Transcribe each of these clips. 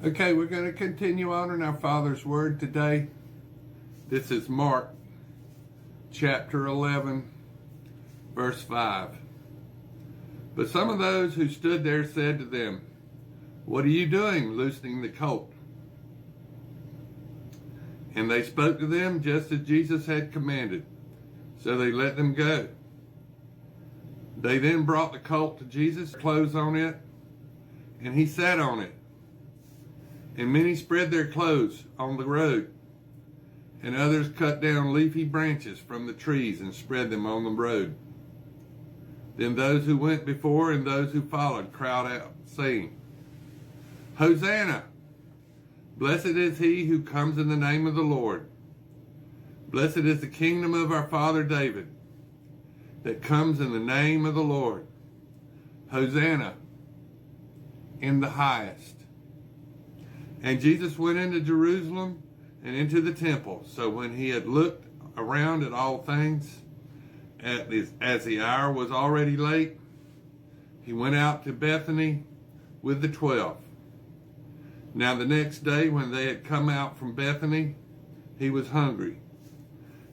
Okay, we're going to continue on in our Father's Word today. This is Mark chapter 11, verse 5. But some of those who stood there said to them, "What are you doing, loosening the colt?" And they spoke to them just as Jesus had commanded. So they let them go. They then brought the colt to Jesus, clothes on it, and he sat on it. And many spread their clothes on the road, and others cut down leafy branches from the trees and spread them on the road. Then those who went before and those who followed cried out, saying, "Hosanna! Blessed is he who comes in the name of the Lord. Blessed is the kingdom of our father David that comes in the name of the Lord. Hosanna in the highest." And Jesus went into Jerusalem and into the temple. So when he had looked around at all things, as the hour was already late, he went out to Bethany with the 12. Now the next day, when they had come out from Bethany, he was hungry.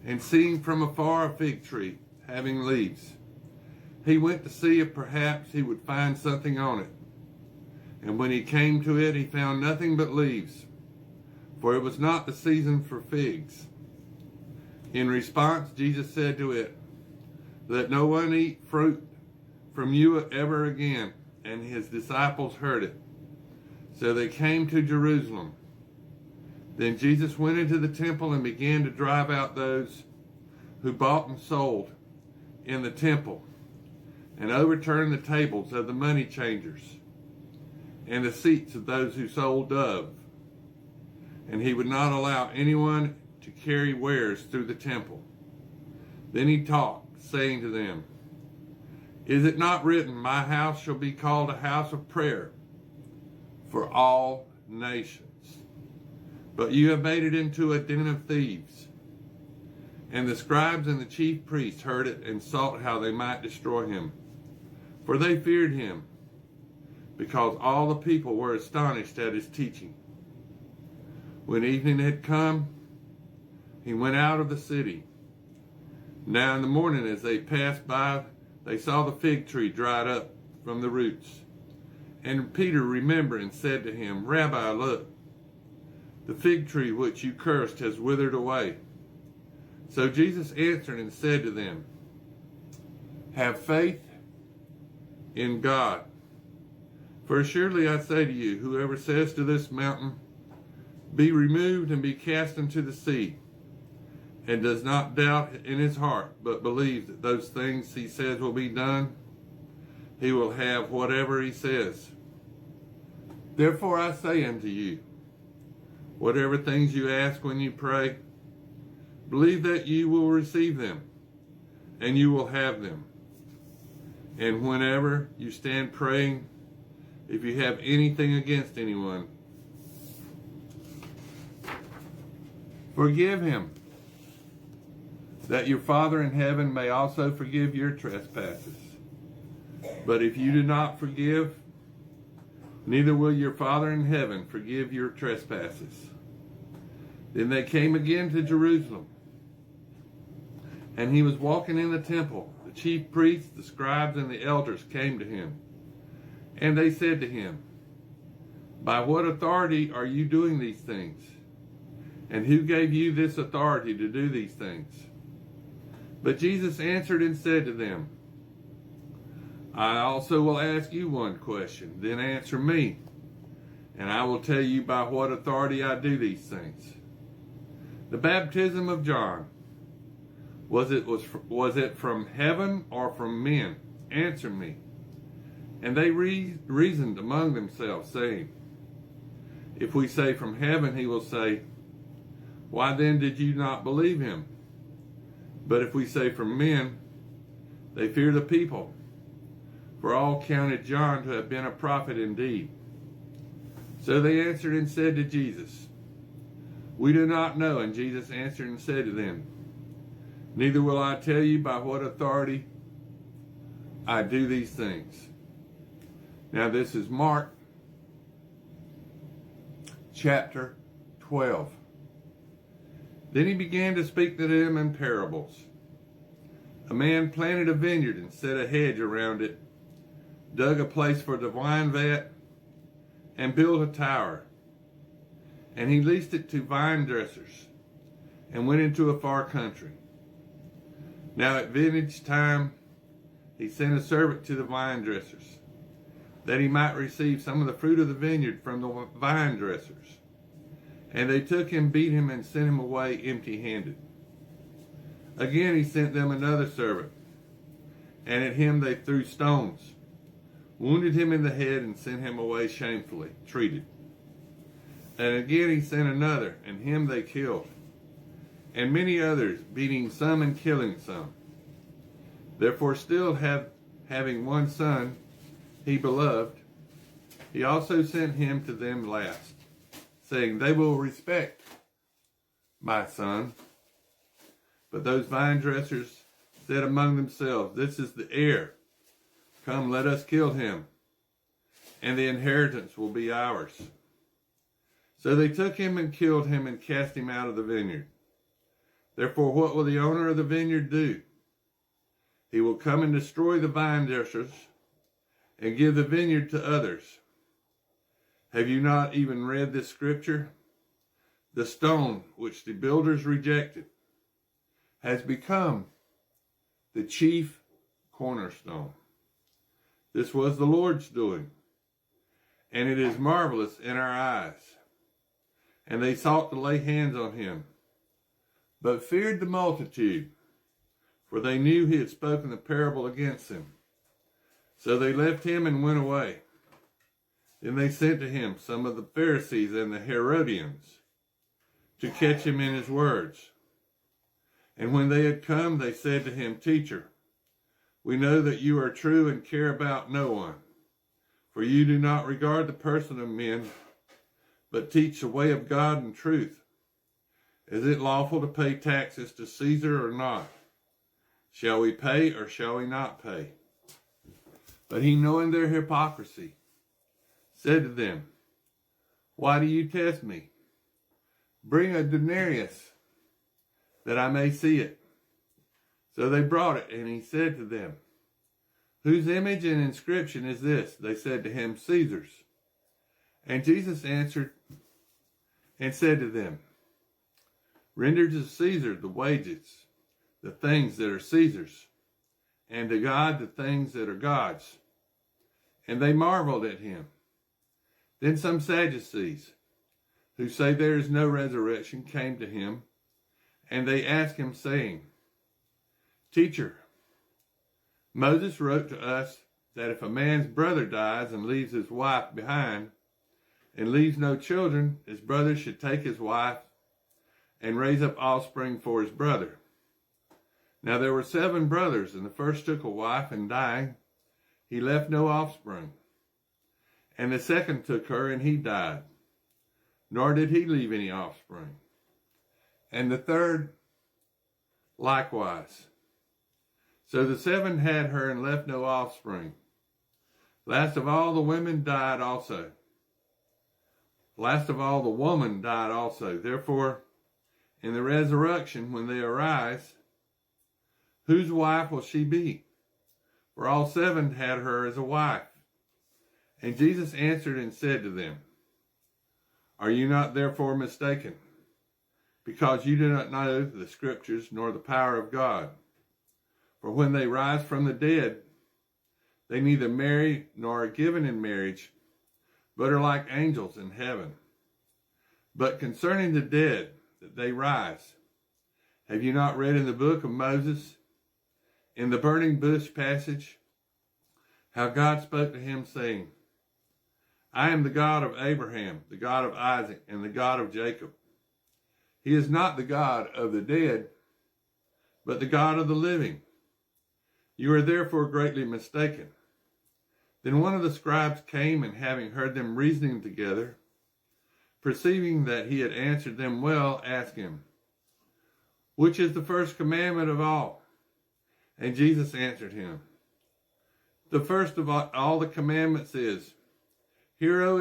And seeing from afar a fig tree having leaves, he went to see if perhaps he would find something on it. And when he came to it, he found nothing but leaves, for it was not the season for figs. In response, Jesus said to it, "Let no one eat fruit from you ever again." And his disciples heard it. So they came to Jerusalem. Then Jesus went into the temple and began to drive out those who bought and sold in the temple, and overturned the tables of the money changers and the seats of those who sold doves. And he would not allow anyone to carry wares through the temple. Then he taught, saying to them, "Is it not written, 'My house shall be called a house of prayer for all nations'? But you have made it into a den of thieves." And the scribes and the chief priests heard it and sought how they might destroy him, for they feared him, because all the people were astonished at his teaching. When evening had come, he went out of the city. Now in the morning, as they passed by, they saw the fig tree dried up from the roots. And Peter remembered and said to him, "Rabbi, look, the fig tree which you cursed has withered away." So Jesus answered and said to them, "Have faith in God. For surely I say to you, whoever says to this mountain, 'Be removed and be cast into the sea,' and does not doubt in his heart, but believes that those things he says will be done, he will have whatever he says. Therefore I say unto you, whatever things you ask when you pray, believe that you will receive them, and you will have them. And whenever you stand praying, if you have anything against anyone, forgive him, that your Father in heaven may also forgive your trespasses. But if you do not forgive, neither will your Father in heaven forgive your trespasses." Then they came again to Jerusalem, and he was walking in the temple. The chief priests, the scribes, and the elders came to him. And they said to him, "By what authority are you doing these things? And who gave you this authority to do these things?" But Jesus answered and said to them, "I also will ask you one question, then answer me, and I will tell you by what authority I do these things. The baptism of John, was it from heaven or from men? Answer me." And they reasoned among themselves, saying, "If we say from heaven," he will say, "Why then did you not believe him? But if we say from men," they fear the people, for all counted John to have been a prophet indeed. So they answered and said to Jesus, "We do not know." And Jesus answered and said to them, "Neither will I tell you by what authority I do these things." Now this is Mark chapter 12. Then he began to speak to them in parables. A man planted a vineyard and set a hedge around it, dug a place for the wine vat, and built a tower. And he leased it to vine dressers and went into a far country. Now at vintage time, he sent a servant to the vine dressers, that he might receive some of the fruit of the vineyard from the vine dressers. And they took him, beat him, and sent him away empty-handed. Again he sent them another servant, and at him they threw stones, wounded him in the head, and sent him away shamefully treated. And again he sent another, and him they killed, and many others, beating some and killing some. Therefore still having one son, he beloved, he also sent him to them last, saying, they will respect my son. But those vine dressers said among themselves, this is the heir. Come, let us kill him, and the inheritance will be ours. So they took him and killed him and cast him out of the vineyard. Therefore, what will the owner of the vineyard do? He will come and destroy the vine dressers and give the vineyard to others. Have you not even read this scripture? The stone which the builders rejected has become the chief cornerstone. This was the Lord's doing, and it is marvelous in our eyes. And they sought to lay hands on him, but feared the multitude, for they knew he had spoken the parable against them. So they left him and went away. Then they sent to him some of the Pharisees and the Herodians to catch him in his words. And when they had come, they said to him, Teacher, we know that you are true and care about no one, for you do not regard the person of men, but teach the way of God in truth. Is it lawful to pay taxes to Caesar or not? Shall we pay or shall we not pay? But he, knowing their hypocrisy, said to them, why do you test me? Bring a denarius, that I may see it. So they brought it, and he said to them, whose image and inscription is this? They said to him, Caesar's. And Jesus answered and said to them, render to Caesar the wages, the things that are Caesar's, and to God the things that are God's. And they marveled at him. Then some Sadducees, who say there is no resurrection, came to him, and they asked him, saying, Teacher, Moses wrote to us that if a man's brother dies and leaves his wife behind, and leaves no children, his brother should take his wife and raise up offspring for his brother. Now there were 7 brothers, and the first took a wife, and dying, he left no offspring. And the second took her, and he died, nor did he leave any offspring. And the third likewise. So the 7 had her and left no offspring. Last of all, the woman died also. Last of all, the woman died also. Therefore, in the resurrection, when they arise, whose wife will she be? For all 7 had her as a wife. And Jesus answered and said to them, are you not therefore mistaken, because you do not know the scriptures nor the power of God? For when they rise from the dead, they neither marry nor are given in marriage, but are like angels in heaven. But concerning the dead, that they rise, have you not read in the book of Moses, in the burning bush passage, how God spoke to him, saying, I am the God of Abraham, the God of Isaac, and the God of Jacob. He is not the God of the dead, but the God of the living. You are therefore greatly mistaken. Then one of the scribes came, and having heard them reasoning together, perceiving that he had answered them well, asked him, which is the first commandment of all? And Jesus answered him, the first of all the commandments is, Hear, O